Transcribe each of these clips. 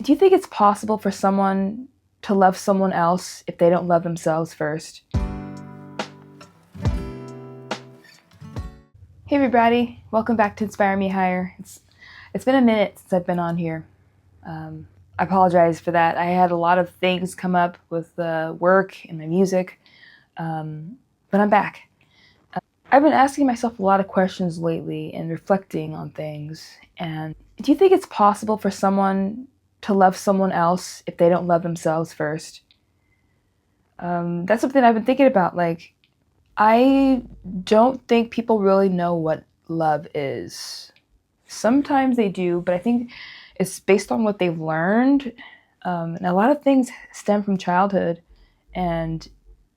Do you think it's possible for someone to love someone else if they don't love themselves first? Hey everybody, welcome back to Inspire Me Higher. It's been a minute since I've been on here. I apologize for that. I had a lot of things come up with work and my music, but I'm back. I've been asking myself a lot of questions lately and reflecting on things. And do you think it's possible for someone to love someone else if they don't love themselves first? That's something I've been thinking about. I don't think people really know what love is. Sometimes they do, but I think it's based on what they've learned. And a lot of things stem from childhood. And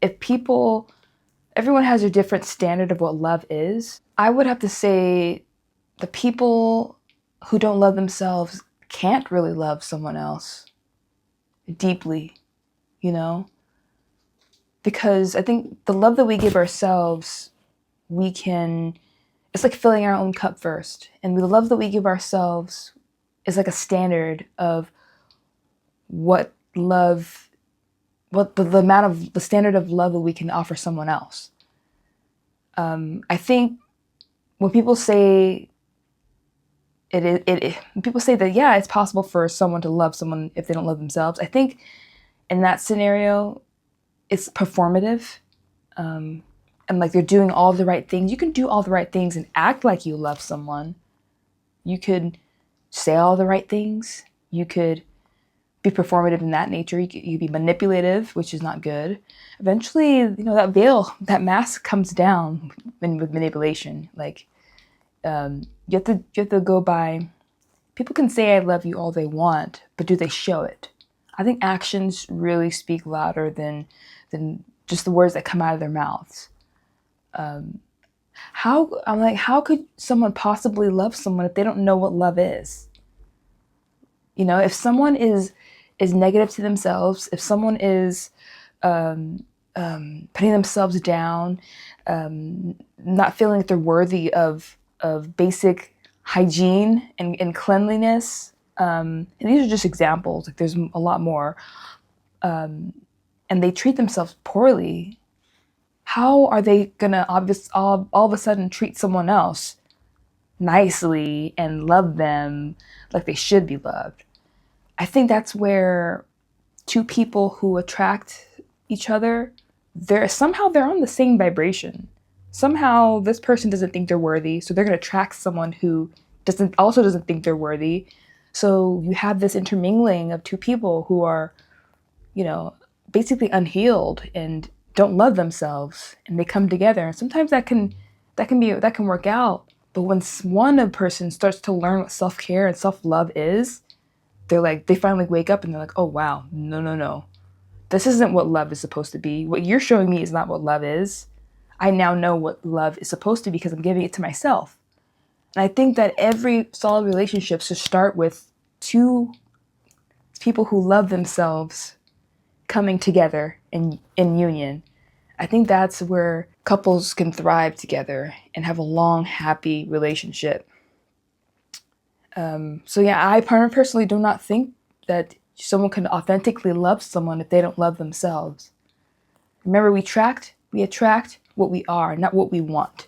if everyone has a different standard of what love is, I would have to say the people who don't love themselves can't really love someone else deeply, you know? Because I think the love that we give ourselves, it's like filling our own cup first. And the love that we give ourselves is like a standard of what love, what the standard of love that we can offer someone else. I think when people say people say that, yeah, it's possible for someone to love someone if they don't love themselves. I think in that scenario, it's performative. And like they're doing all the right things. You can do all the right things and act like you love someone. You could say all the right things. You could be performative in that nature. You could be manipulative, which is not good. Eventually, that veil, that mask comes down with manipulation. You have to go by. People can say I love you all they want, but do they show it? I think actions really speak louder than just the words that come out of their mouths. How could someone possibly love someone if they don't know what love is? If someone is negative to themselves, if someone is putting themselves down, not feeling that they're worthy of basic hygiene and cleanliness, and these are just examples. Like there's a lot more, and they treat themselves poorly. How are they gonna all of a sudden treat someone else nicely and love them like they should be loved? I think that's where two people who attract each other, they're on the same vibration. Somehow this person doesn't think they're worthy, so they're gonna attract someone who doesn't think they're worthy. So you have this intermingling of two people who are, basically unhealed and don't love themselves, and they come together. And sometimes that can work out. But when one person starts to learn what self-care and self-love is, they finally wake up and they're like, oh wow, no. This isn't what love is supposed to be. What you're showing me is not what love is. I now know what love is supposed to be because I'm giving it to myself. And I think that every solid relationship should start with two people who love themselves coming together in union. I think that's where couples can thrive together and have a long, happy relationship. So yeah, I personally do not think that someone can authentically love someone if they don't love themselves. Remember, we attract what we are, not what we want.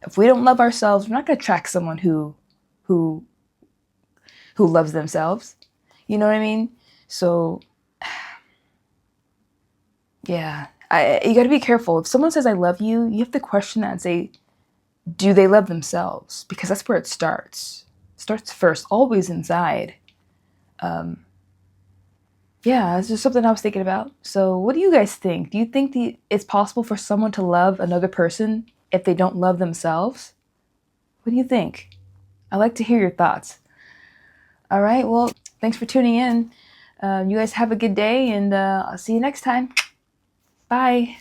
If we don't love ourselves, we're not going to attract someone who loves themselves. You know what I mean? So yeah, you got to be careful. If someone says I love you, you have to question that and say, do they love themselves? Because that's where it starts. It starts first, always inside. Yeah, it's just something I was thinking about. So what do you guys think? Do you think it's possible for someone to love another person if they don't love themselves? What do you think? I'd like to hear your thoughts. All right, well, thanks for tuning in. You guys have a good day, and I'll see you next time. Bye.